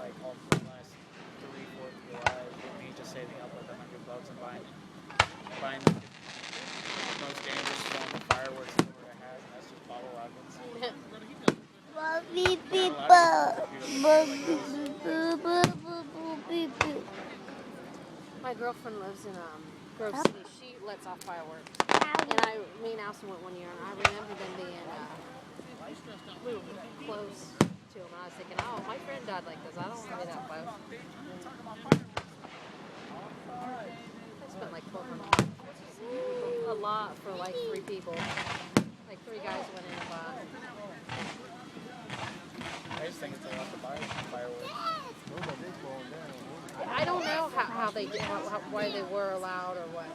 like all for the last 3-4th of July with me just saving up like $100 and buying the most dangerous form of fireworks the world has, and that's just bottle rockets. My girlfriend lives in Grove City. She lets off fireworks. And me and Allison went one year, and I remember them being we were close to them. And I was thinking, oh, my friend died like this. I don't want to be that close. I spent like $1,200. A lot for like 3 people. Like 3 guys went in and bought. I just think it's a lot to buy fireworks. I don't know how they did, why they were allowed or what.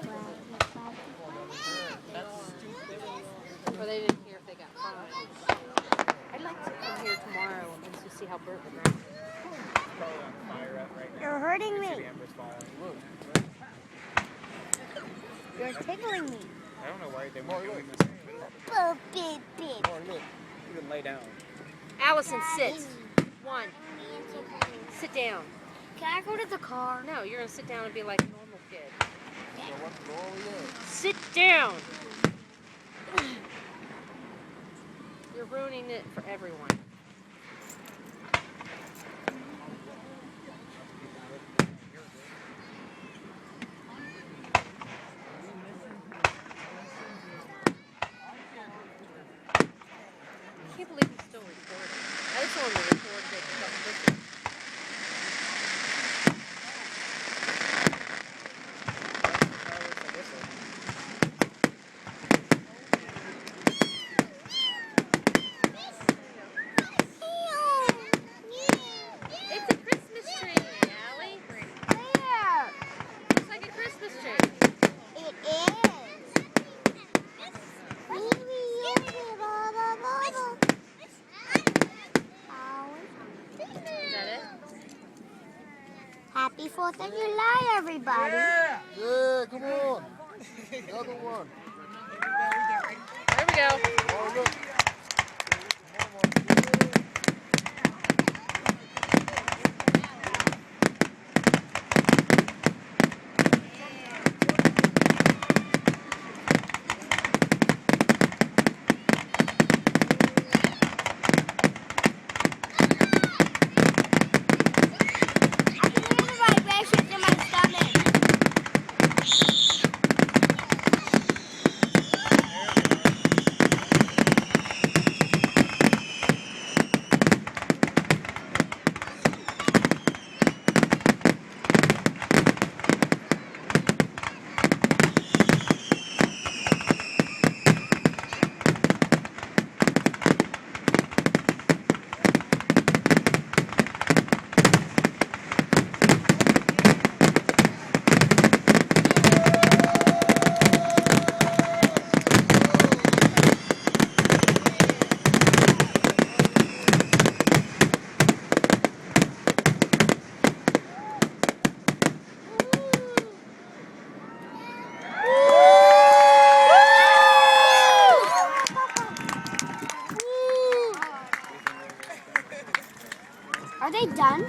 Or they didn't hear if they got fined. I'd like to come here tomorrow and to see how burnt the ground is. Probably on fire right now. You're hurting me. The embers falling. You're tickling me. I don't know why they weren't doing this. You can lay down. Allison, sit. 1. Sit down. Can I go to the car? No, you're going to sit down and be like a normal kid. Sit down. You're ruining it for everyone. I can't believe he's still recording. I just wanted to record this. It's a Christmas tree, Allie. Where? Looks like a Christmas tree. It is. Is that it? Happy 4th of July, everybody. Yeah, come on. The other one. There we go. Oh, look. Are they done?